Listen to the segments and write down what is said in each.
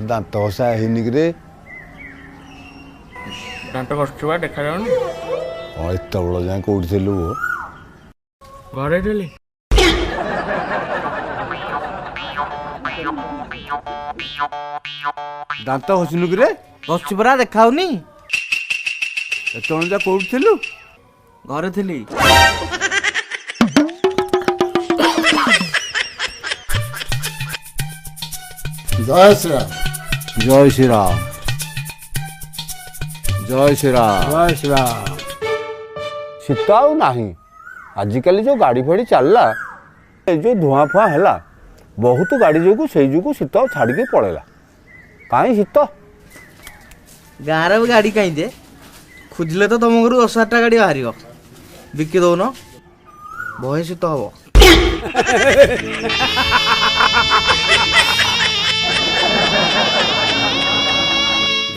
ଦାନ୍ତ ଘଷା ହେଇନି କିରେ? ଦାନ୍ତ ଘଷୁବା ଦେଖାଯାଉନି। ହଁ ଏତେ ବେଳ ଯାଏଁ କୋଉଠି ଥିଲୁ? ଘରେ ଥିଲି। ଦାନ୍ତ ଘଷିନୁ କିରେ? ବସୁଛି ପରା ଦେଖାଉନି। ଏତେବେଳେ ଯା କୋଉଠି ଥିଲୁ? ଘରେ ଥିଲି। ଜୟ ଶ୍ରୀରାମ। ଜୟ ଶ୍ରୀରାମ। ଜୟ ଶ୍ରୀରାମ। ଜୟ ଶ୍ରୀରାମ। ଶୀତ ଆଉ ନାହିଁ। ଆଜିକାଲି ଯେଉଁ ଗାଡ଼ି ଫାଡ଼ି ଚାଲିଲା, ଏ ଯେଉଁ ଧୂଆଁ ଫୁଆଁ ହେଲା, ବହୁତ ଗାଡ଼ି ଯୋଗୁଁ ସେଇ ଯୋଗୁଁ ଶୀତ ଛାଡ଼ିକି ପଳେଇଲା। କାହିଁ ଶୀତ? ଗାଁରେ ଗାଡ଼ି କାହିଁ ଯେ? ଖୋଜିଲେ ତ ତମ ଘରୁ 10,000ଟା ଗାଡ଼ି ବାହାରିବ। ବିକି ଦଉନ, ବହେ ଶୀତ ହବ।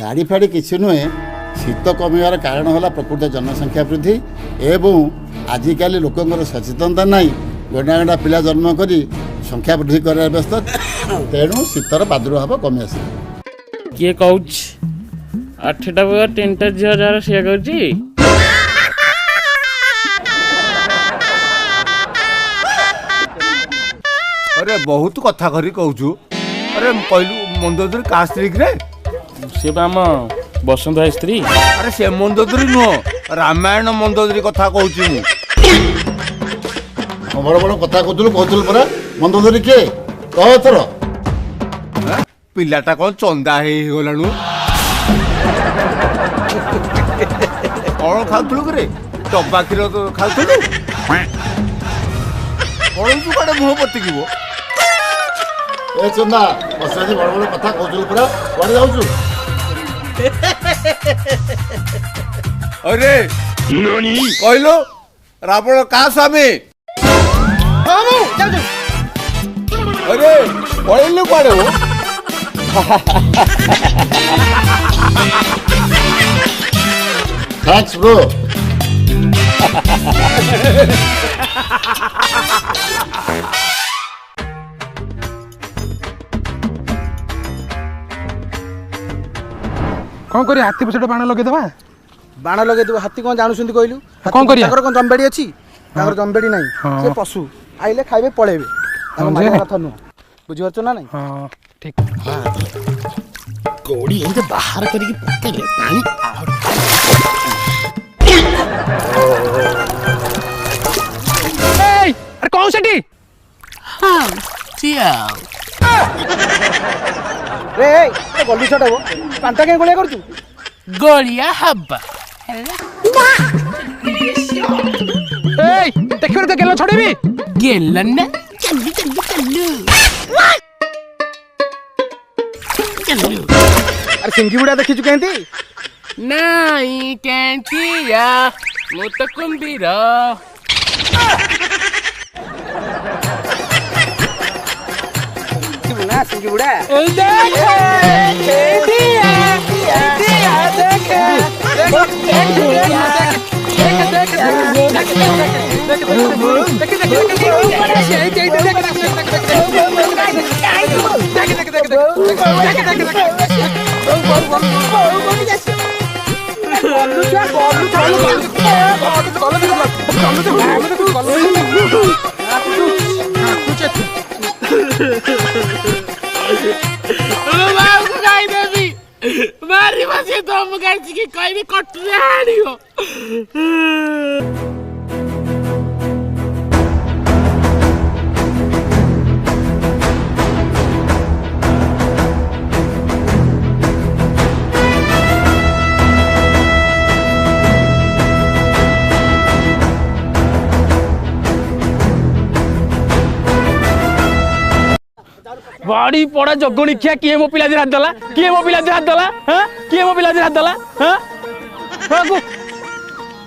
ଗାଡ଼ି ଫାଡ଼ି କିଛି ନୁହେଁ। ଶୀତ କମିବାର କାରଣ ହେଲା ପ୍ରକୃତ ଜନସଂଖ୍ୟା ବୃଦ୍ଧି ଏବଂ ଆଜିକାଲି ଲୋକଙ୍କର ସଚେତନତା ନାହିଁ। ଗଣ୍ଡା ଗଣ୍ଡା ପିଲା ଜନ୍ମ କରି ସଂଖ୍ୟା ବୃଦ୍ଧି କରିବା ବ୍ୟସ୍ତ, ତେଣୁ ଶୀତର ପ୍ରାଦୁର୍ଭାବ କମି ଆସିବ। କିଏ କହୁଛି? 8ଟା ପୁଅ 3ଟା ଝିଅ ଯାହାର ସିଏ କହୁଛି। अरे बहुत कथा करी कहूँ। अरे कहलु मंदोदरी का स्त्री रे? ସେ ବା ଆମ ବସନ୍ତ ଭାଇ ସ୍ତ୍ରୀ। अरे से मंदोदरी नुह, रामायण मंदोदरी कथा कहूँ। ବଡ଼ ବଡ଼ କଥା କହୁଥିଲୁ ପରା। ମନ୍ଦୋଦରୀ କିଏ କହ ଏଥର? पिलाटा कौन चंदा गलाणु? कौन खाऊलु कि डब्बा क्षीर खाऊलु? पड़ू कड़े मुह पतिक ଏ ଚନ୍ଦା ବସାଦି ବଡ଼ ବଡ଼ କଥା କହୁଥିଲୁ ପରା। କୁଆଡ଼େ ଯାଉଛୁ? अरे कहलो रावण का स्वामी? अरे पड़ेलु कड़े हो? Thanks bro. कौन करिया? हाथी पछे बाण लगेदवा। बाण लगेदेव। हाथी कौन जानुଛନ୍ତି कहलु? कौन करिया? कौन जम्बेड़ी अच्छी? जम्बेड़ी नहीं। हाँ। से पशु आइले खाइबे पळेबे। हाँ, मारिया कथा नु बुझी पारछ ना नहीं? हाँ ठीक। गोड़ी एंते बाहर करके पकेले पानी। अरे कौन सेठी? हाँ चिया रे ए गल्ली छटा हो। कांटा के गोलिया करछु? गोलिया हब्बा देखियो तो गेलो छोड़ेबी। गेलन ना चल्लू चल्लू चल्लू चल्लू। अरे सिंगी बुड़ा देखिछु केंती? नहीं कैंचिया मु तो कुंबीरा। सिंगी बुड़ा मारी बसे तो हम गाइस की कोई भी कटरे आड़ियो। बाड़ी पड़ा जगणी खिया किए मो पिला हाथ दला? किए मो पिला हाथ दला? हां किए मो पिला हाथ दला? हां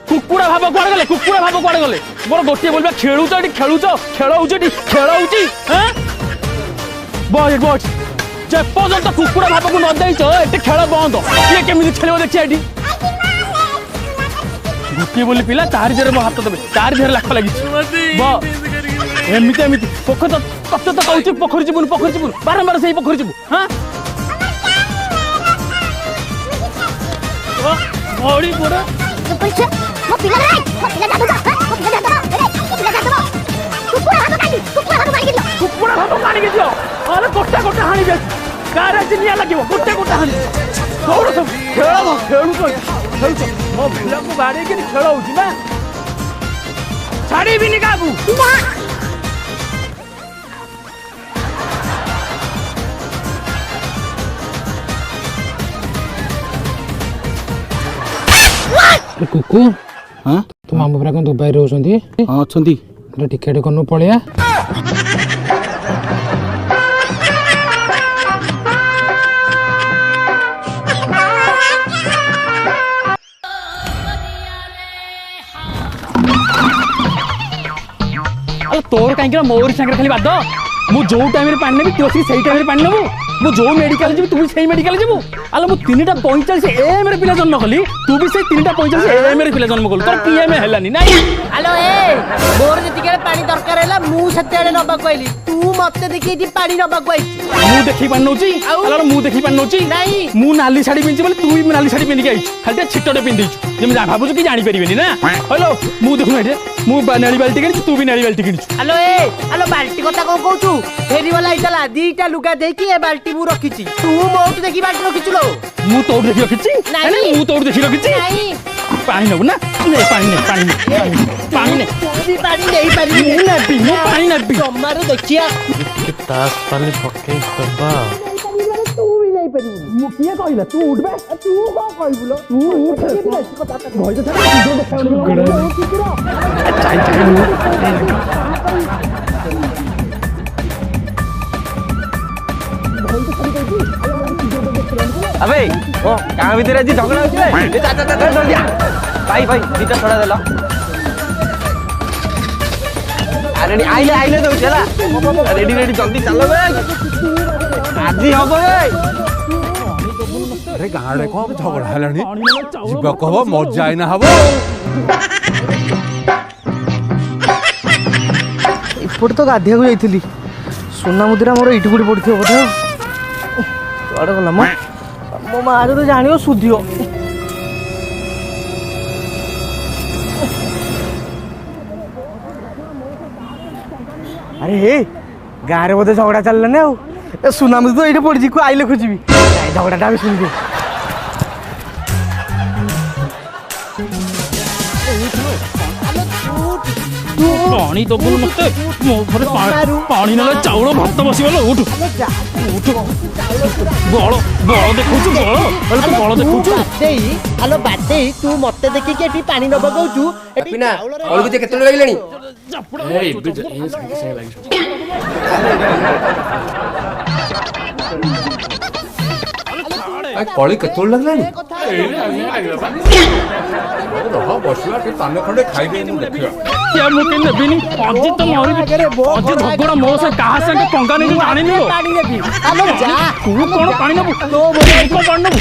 कुकुड़ा भाव कुआड़ गले? कुकुड़ा भाव कुआड़ गले? मोर गोटे बोलबा खेलुच एटी खेलुच खेल होउछ एटी खेल होउछ। हां बॉय बॉय जे पर्यंत कुकुड़ा भाव को न देइछ एटी खेल बंद। किए केमिति खेलबो देखि एटी? गोटे बोली पिला तारी देरे मो हाथ देबे। तारी देरे लाख लागि एमिति एमिति पोखर तो कहूँ पोखरी जीवन बारंबार से पोखरी जीव। हाँ ଅଳି ପଡ ମୋ ପିଲା ଜାଦୁ ମୋ ପିଲା ଜାଦୁ କୁକୁଡ଼ା ଭାତ କାଣିକି ଦିଅ ଆରେ ଗୋଟା ଗୋଟା ହାଣି ଯାଉଛି ଗାଁରେ ଆଜି ନିଆଁ ଲାଗିବ ଗୋଟା ଗୋଟା ହାଣି ଦୌଡ଼ ସବୁ ଖେଳୁଛ ମୋ ପିଲାକୁ ବାଡ଼େଇକିରି ଖେଳ ହଉଛି ନା ଛାଡ଼ିବିନି କାହାକୁ କୁକୁ ହଁ ତୋ ମାମୁଁ ପରା କଣ ଦୁବାଇରେ ରହୁଛନ୍ତି? ହଁ ଅଛନ୍ତି। ଟିକେଟ କରନୁ ପଳେଇବା। ତୋର କାହିଁକି ମୋରି ସାଙ୍ଗରେ ଖାଲି ବାଦ ମୁଁ ଯୋଉ ଟାଇମରେ ପାଣି ନେବି ତୁ ଆସିକି ସେଇ ଟାଇମରେ ପାଣି ନେବୁ ମୁଁ ଯୋଉ ମେଡିକାଲ ଯିବି ତୁ ବି ସେଇ ମେଡିକାଲ ଯିବୁ ଆଲୋ ମୁଁ 3:45 AM ରେ ପିଲା ଜନ୍ମ କଲି ତୁ ବି ସେଇ 3:45 AM ରେ ପିଲା ଜନ୍ମ କଲୁ ତୋର PM ହେଲାନି ନାଇଁ ଆଲୋ ମୋର ଯେତିକି ପାଣି ଦରକାର ହେଲା ମୁଁ ସେତେବେଳେ ନବାକୁ ଆଇଲି ତୁ ମତେ ଦେଖି ଏଠି ପାଣି ନବାକୁ ଆଇଛି ମୁଁ ଦେଖି ପାଣି ନଉଛି ଆଲୋ ମୁଁ ଦେଖି ପାଣି ନଉଛି ନାଇଁ ମୁଁ ନାଲି ଶାଢୀ ପିନ୍ଧି ବୋଲି ତୁ ବି ନାଲି ଶାଢୀ ପିନ୍ଧିକି ଆଇଛୁ ଖାଲି ଛିଟଟେ ପିନ୍ଧିଛୁ ଯେମିତି ଭାବୁଛୁ କି ଜାଣିପାରିବେନି ନା ହଲୋ ମୁଁ ଦେଖୁନ ଏଠି ମୁଁ ନାଳି ବାଲ୍ଟି କିଣିଛୁ ତୁ ବି ନାଳି ବାଲ୍ଟି କିଣିଛୁ ଆଲୋ ଆଲୋ ବାଲ୍ଟି କଥା କଣ କହୁଛୁ ଫେରିବାଲା ହେଇଥିଲା ଦିଟା ଲୁଗା ଦେଇକି ଏ ବାଲ୍ଟି ମୁଁ ରଖିଛି ତୁ ମୋଠୁ ଦେଖି ବାଲ୍ଟି ରଖିଛୁ ଲୋ ମୁଁ ତୋଠୁ ଦେଖି ରଖିଛି ମୁଁ ତୋଠୁ ଦେଖି ରଖିଛି ପାଣି ନେବୁ ନା ପାଣି ନେ ପାଣି ତୁ ବି ପାଣି ନେଇପାରିବି ମୁଁ ପାଣି ନେବି ଜମାରୁ ଦେଖିଆ ତାସ୍ ପାଲି ପକେଇ ଦବା ତୁ ବି ନେଇପାରିବୁ ମୁଁ କିଏ କହିଲା ତୁ ଉଠବେ ତୁ କଣ କହିବୁ ଲୋ ତୁ ଉଠ ଭୟ ତ अबे ओ गाँव भीतर आज झगड़ा होती भाई भाई दीटा छोड़ा देला रेडी आइले आइले तो चला रेडी रेडी जल्दी चलो बे आज हबो बे अरे गाँडे कौन झगड़ा हेलानी जीवा कह मजा आईना हबो इपटे तो गाधिया को जाइथिली सोना मुदिरा मोर इटी गुडी पड़थियो बोधे कुआडे गला मो माँ तो जानियो सुधियो अरे हे गाँव में बोधे झगड़ा चल ना सुना मुझे तो ये पड़ी को आइले खोजी झगड़ा भी सुन पानी दबु मते मो घरे पानी नले चाउल भात बसिबलो उठ उठ बळ बळ देखौछु बळ अरे तू बळ देखौछु आलो बाटे तू मते देखि के एठी पानी न बगाउछु पिना अलगु जे केतले लागलेनी कली केतोल लगलानी रह बसला के ताने खंडे खाई दे मु देखिया क्या मुके नबिनी अजी तो मोरी अजी झगड़ा मो से कहा से पंगा नहीं जाने लो पानी नेबी आलो जा तू कोन पानी नबु तो बोले को पानी नबु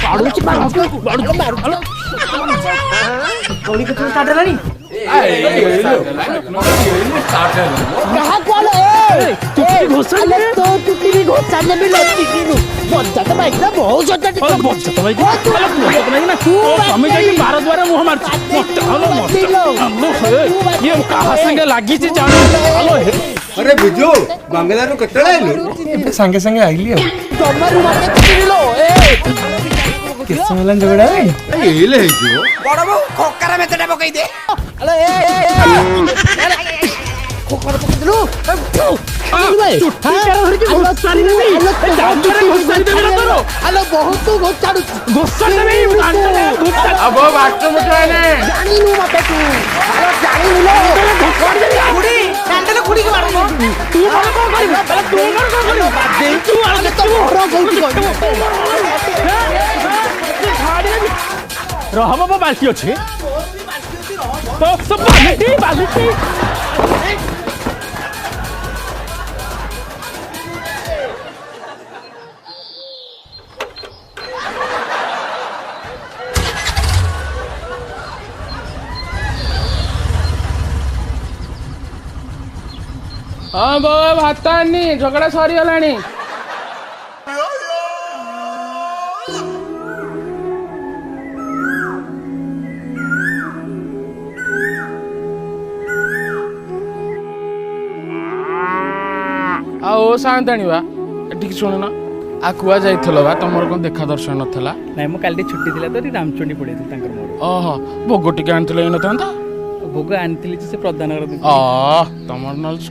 पाडुची मारू कोली के स्टार्ट हेलानी कहा कोलो तू घोषण ले तो टुटी भी घोषण ले भी लती किनु मज्जा तो भाई ना बहुत ज्यादा बच्चा तो भाई अरे तू तो नहीं ना तू हमें जाके भारत द्वारा मुंह मार चलो ये कहां संगे लागी छी जानो हेलो अरे बिजू गंगादारू केतले आइलु संगे संगे आइली जमरू मारे किलो किस मिलन झगड़ा है एले हेजो बड़ बो खोकरा मेतडा पकई दे अरे खोकर पकई दलु चुट्टी कर धर के घोषारी देबी जामरे घोषारी देबी ना तोरो आलो बहुत घोषाडु घोषारी देबी अब बाटो मटाने जानी नु मते तू आलो जानी नु लो घोषारी देबी खुडी सैंडल खुडी के मारबो तू मन को करिबो पहले तू मन को करिबो दे तू आले तो हरो बहुत रह बाबा बाल्टी अछि तो सब बाल्टी बाल्टी हाँ बाबा भात आनी झगड़ा सरी गलानी ସାନ୍ତ ଆଣିବା ଏଠିକି ଶୁଣୁନ ଆଉ କୁଆ ଯାଇଥିଲ ବା ତମର କ'ଣ ଦେଖା ଦର୍ଶନ ନଥିଲା? ନାଇଁ ମୁଁ କାଲି ଛୁଟି ଥିଲା ତ ରାମଚଣ୍ଡୀ ପଳେଇଥିଲି ତାଙ୍କର ମୋର। ଓହୋ ଭୋଗ ଟିକେ ଆଣିଥିଲେ ହେଇନଥାନ୍ତା? ଭୋଗ ଆଣିଥିଲି ଯେ ସେ ପ୍ରଦାନ କରନ୍ତି। ତମର ନହେଲେ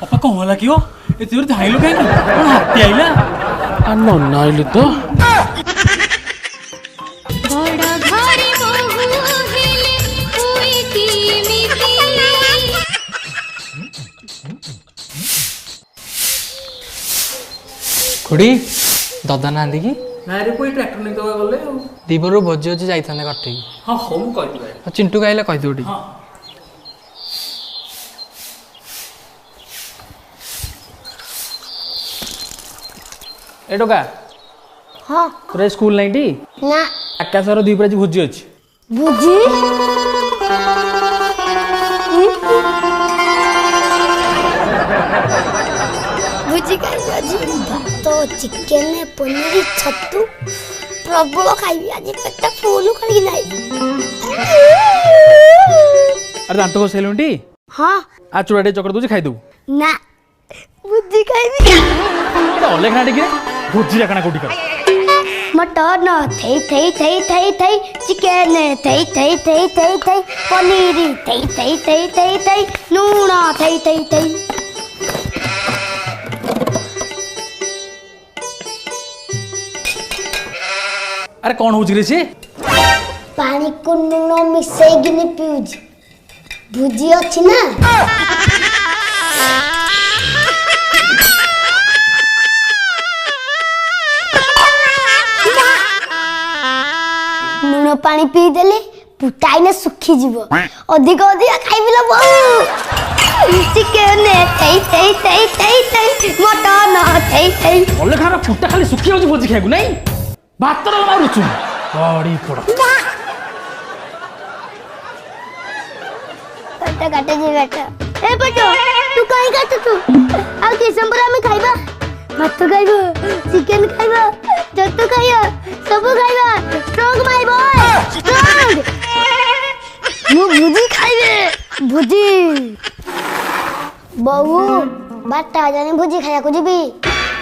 ବାପା କ'ଣ ହେଲା କିଓ ଏତେ ଜୋରେ ଧାଇଁଲୁ କାହିଁକି? କ'ଣ ହାତୀ ଆଇଲା? ନନା ଆଇଲି ତ। ଖୁଡ଼ି ଦଦା ନାହାନ୍ତି କି? ନାଇଁ ରେ ପୁଅ ଟ୍ରାକ୍ଟର ନେଇ ଦେବା ଗଲେ ଆଉ। ଦିପରୁ ଭୋଜି ଅଛି ଯାଇଥାନ୍ତେ କଟେଇକି। ହଁ ହଉ ମୁଁ କହିଦେବି। ଚିଣ୍ଟୁ ଗାଇଲେ କହିଦେବୁ ଟିକେ। ଏ ଟୋକା ହଁ ତୋର ସ୍କୁଲ ନାଇଁ ଟି? ନା ଆକାଶର ଦ୍ୱୀପରେ ଆଜି ଭୋଜି ଅଛି। ବୁଝି ବୁଝି ଖାଇବି ଆଜି ଭାତ ଚିକେନ ପନିର ଛତୁ ପ୍ରବଳ ଖାଇବି ଆଜି ପେଟ ଫୁଲ କରିକି ନାହିଁ। ଆରେ ଦାନ୍ତ ଘଷେଇଲୁଣି ଟି? ହଁ ଆ ଚୁଡ଼ା ଟିକେ ଚକଟି ଦଉଛି ଖାଇଦେବୁ। ନା ବୁଝି ଖାଇବି ଅଲେଖା ଟିକେ ଭୋଜି ଯାକଣା କୋଉଠି କର मटन थई थई थई थई थई चिकन थई थई थई थई थई पनीर थई थई थई थई थई लूण थई थई थई अरे कौन हो रे से पानी को लूण मिसैगिनी पिउजी भुजी अछि ना लूण पानी पी देले पुटाइने सुखी जीवो अधिक अधिक खाइबिला बहु चिकन थई थई थई थई थई मटन थई थई अलेखा फुटा खाली सुखी होजी भोजी खाइबु नहीं भात रो मारुछु बड़ी पड़ कटा काटे जी बेटा ए बटो तू काई काट तू आ के संबरा में खाइबा भात खाइबो चिकन खाइबो जत्तू खाइबो सब खाइबा स्ट्रॉन्ग माय बॉय स्ट्रॉन्ग मु भुजी खाइबे भुजी बहु बाटा जाने भुजी खाया को जीबी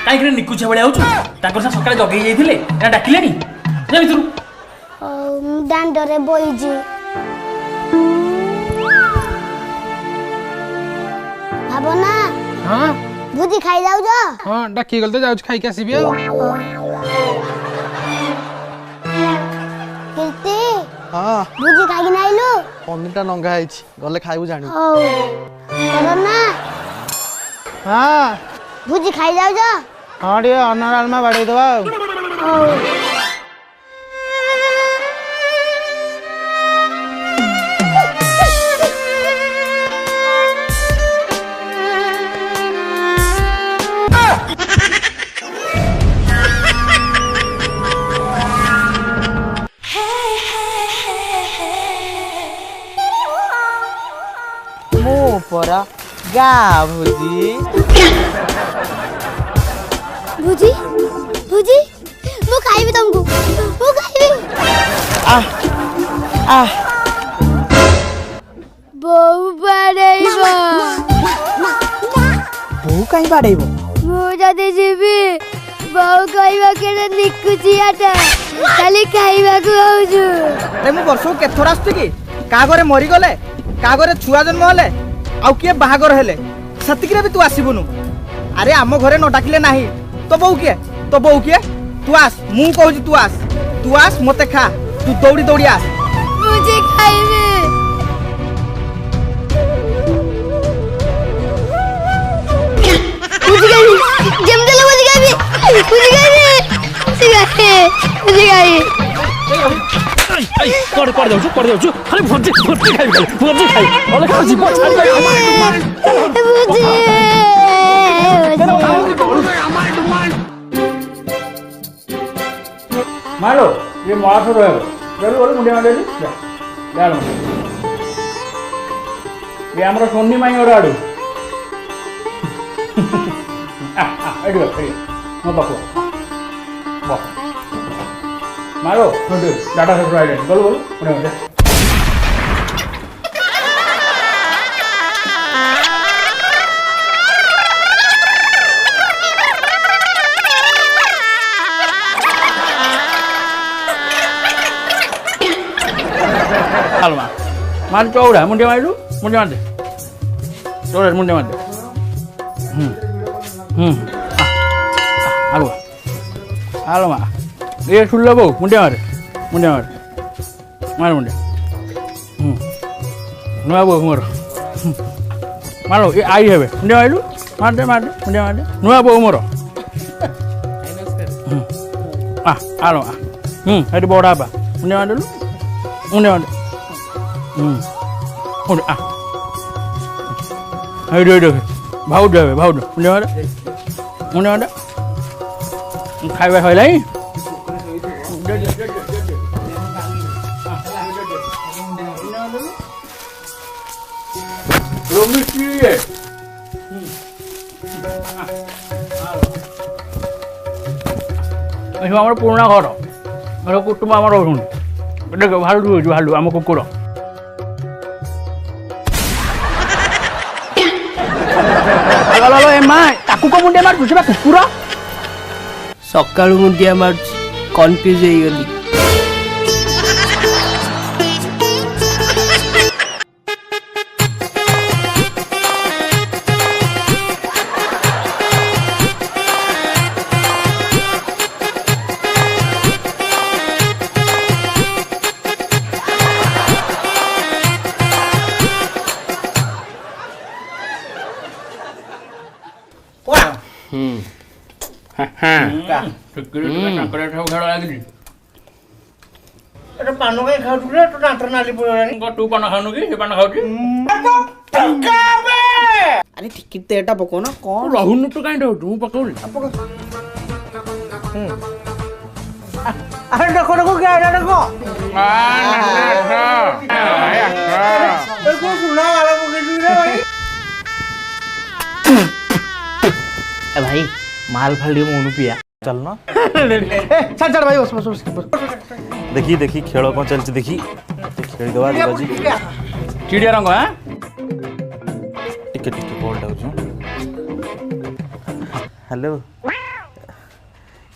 काई करे निकु छबळे आउछु ताकर सा सकाळे जगई जाइथिले एटा डाकिलेनी जा भितरु दांडरे बोइजी भावना हाँ भुजी खाई जाऊ जो हाँ डाकी गल तो जाउछ खाई के आसीबी आ कीर्ति हाँ भुजी खाई नाइलु पनीरटा नंगा ହେଇଛି ଗଲେ ଖାଇବୁ ଜାଣିବୁ ହଉ କରନା ହଁ ଭୁଜି ଖାଇ ଯାଉଛ ହଁ ଟିକେ ଅନ୍ନ ଡାଲମା ବାଡ଼େଇ ଦେବା ଆଉ ହଉ ପରା ଗା ଭୋଜି ଭୁଜି ଭୁଜି ମୁଁ ଖାଇବି ତମକୁ ମୁଁ ଖାଇବି ବୋଉ ବାଡେଇବ ବୋଉ କାହିଁ ବାଡ଼େଇବ ମୁଁ ଯଦି ଯିବି ବୋଉ କହିବ କେତେ ନିକୁଚିଆଟା ଖାଲି ଖାଇବାକୁ ହଉଛୁ ଆରେ ମୁଁ ବର୍ଷକୁ କେତେଥର ଆସୁଛି କି କାହା ଘରେ ମରିଗଲେ କାହା ଘରେ ଛୁଆ ଜନ୍ମ ହେଲେ ଆଉ କିଏ ବାହାଘର ହେଲେ ସେତିକିରେ ବି ତୁ ଆସିବୁନୁ ଆରେ ଆମ ଘରେ ନ ଡାକିଲେ ନାହିଁ ତୋ ବୋଉ କିଏ ତୁ ଆସ ମୁଁ କହୁଛି ତୁ ଆସ ମତେ ଖା ତୁ ଦୌଡ଼ି ଦୌଡ଼ି ଆସ ମୁझे ଖାଇବି मुझे खाइबी जेमते लोग मुझे खाइबी पड़ जाउछु खाली भोजी खाइ अलेखा जीव छाड़ मारो ये मार तो रहे चलो बोल मुंडे मारे डाल ये हमरा सोन्नी माई और आडू एडो मो बापू बा ମାରୋ ଡାଟା ସେଣ୍ଟର ଆଇଲାଣି ଗଲୁ ଗଲୁ ମୁଣ୍ଡିଆ ମାରିଦେ। Alma, mari chauda, mundia mari deh. Chauda, mundia mari deh. Alma, ये सुल्ला बहु, mundia mari, mari mundia. Nuah बहु moro. Malu, ये आई है बे, mundia mari lu, mari, mundia mari. Nuah बहु moro. Alma, ada bawa apa? Mundia mari lu, mundia mari. Udah ayo भाव मुझे मुझे खाଇବା ସଇଲାଣି আমার পুରୁଣା ଘର କୁଟୁମ୍ବ ଆମର ରହୁଛନ୍ତି ଦେଖ ଭାଲୁ ରହୁଛି ଭାଲୁ ଆମ କୁକୁର ତାକୁ କଣ ମୁଣ୍ଡିଆ ମାରୁଛୁ ସେ ବା କୁକୁର ସକାଳୁ ମୁଣ୍ଡିଆ ମାରୁଛି କନଫ୍ୟୁଜ ହେଇଗଲି ପାନ କାଇଁ ଖାଉଛୁ ରେ ତୋ ଦାନ୍ତର ନାଲି ପଡିଗଲାଣି ତୁ ପାନ ଖାଉନୁ କି ସେ ପାନ ଖାଉଛି ଆରେ ଟିକିଟ ତ ଏଟା ପକଉନ କଣ ରହୁନୁ ତୁ କାଇଁ ରହୁଛୁ ମୁଁ ପକଉନି ଆରେ ଦେଖ ଦେଖ କି ଆଇଲା ଦେଖ ଶୁଣା ଗାଲା ପକେଇଛୁ ରେ भाई माल फाल मोनू पिया चल ना छाड़ छाड़ भाई बस बस देखी देखी खेल कौन चलती देखी खेल दवा जी चिड़िया रंग हां टिके टिके बॉल डाउछु हेलो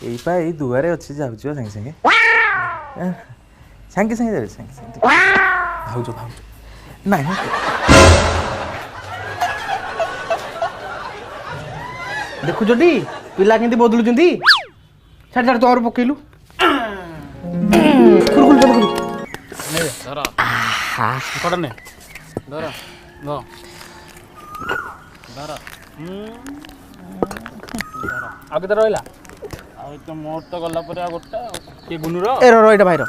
एई पा एई दुआरे अछि जाउछु संगे संगे संगे संगे जाउ संगे संगे भाउजो भाउजो नहीं देखु जोडी पिला केंती बदलुचंती छाड़ छाड़ तोर पकेलु कुरकुल सब कुरकुल नहीं धरा पड़ ने धरा नो धरा आगे तो रहला आ तो मोर तो गला पर आ गोटा के गुनु रो ए रो एटा भाई रो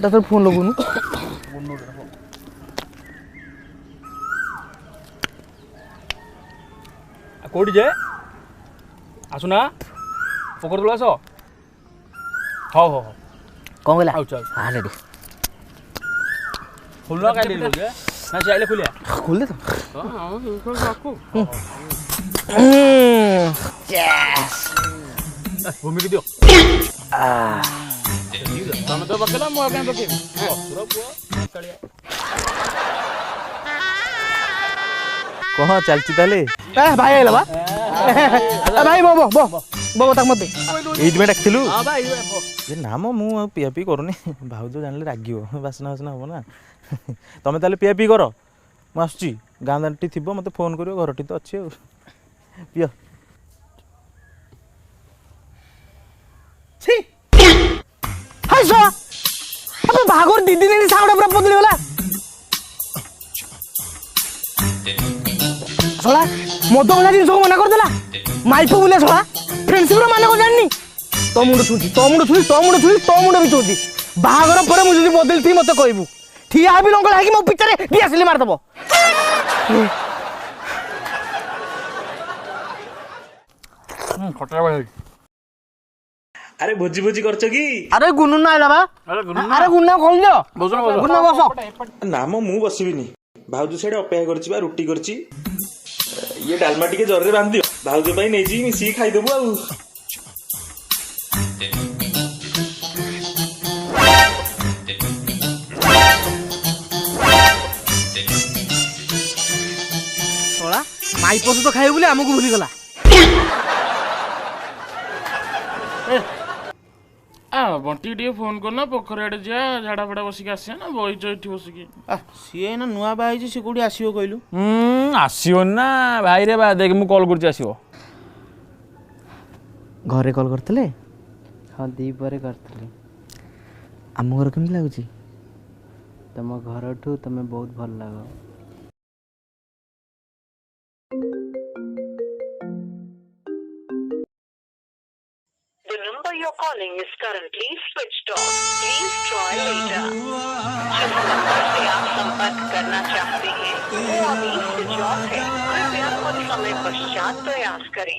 दातर फोन लो गुनु गुनु रो कोडी जे आसुना पोकर तुला आसो हो हो हो कौन गेला आउ चल हां रेडी खुलना काय दिलो जे ना चाइले खुलिया खोल दे तो हां खोल रखो यस भूमि के दियो तमे तो बकेला मो काय बके पूरा पुआ कालिया कहां चलती ताले ए भाई आइला बा ए भाई बो बो बो बो तक मत एई में डाकथिलु हां भाई ये नाम मु पिया पी करूनी भाउजो जानले रागियो बासना बासना हो ना तमे ताले पिया पी करो मु आसुची गां दांटी थिबो मते फोन करियो घरटी तो अछि पिया छी हाय सो अब भागोर दीदी ने साउंड पूरा बदली होला सोला मद वाला जिन सब मना कर देला माइपो बोले सोला फ्रेंडशिप रो माने को जाननी तो मुंड छुची तो मुंड छुची तो मुंड छुची तो मुंड भी छुची बाहागर पर मु जदी बदल थी मते कहबू ठिया भी लंगल है कि मो पिचरे दी असली मार दबो खटरा भाई अरे भोजी भोजी करछो की अरे गुन्नू ना आइला बा अरे गुन्ना खोल दियो गुन्ना बसो नाम मु बसिबिनी भाउजो सेडे अपेक्षा करछि बा रुटी करछि ये डालमा टिके जरे बांध दियो भाउजो पई नै जी मिसी खाइ देबो आ ମାଇ ପଶୁ ତ ଖାଇବ ବୋଲି ଆମକୁ ଭୁଲିଗଲା। ବଣ୍ଟି ଟିକେ ଫୋନ କରୁନା ପୋଖରୀ ଆଡେ ଯିବା ଝାଡା ଫାଡା ବସିକି ଆସିବା ନା ବଇଚ ଏଠି ବସିକି। ସିଏ ଏଇନା ନୂଆ ବାହା ହେଇଛି, ସେ କୋଉଠି ଆସିବ କହିଲୁ? ଆସିବନି ନା ଭାଇରେ ବା ଦେଖ ମୁଁ କଲ୍ କରୁଛି ଆସିବ। ଘରେ କଲ୍ କରିଥିଲେ? ହଁ ଦ୍ୱିପହରେ କରିଥିଲି। ଆମ ଘର କେମିତି ଲାଗୁଛି? ତମ ଘରଠୁ ତମେ ବହୁତ ଭଲ ଲାଗ। The number you're calling is currently switched off. Please try later. जिस नंबर से आप संपर्क करना चाहते हैं वो अभी स्विच ऑफ है। कृपया कुछ समय पश्चात प्रयास करें।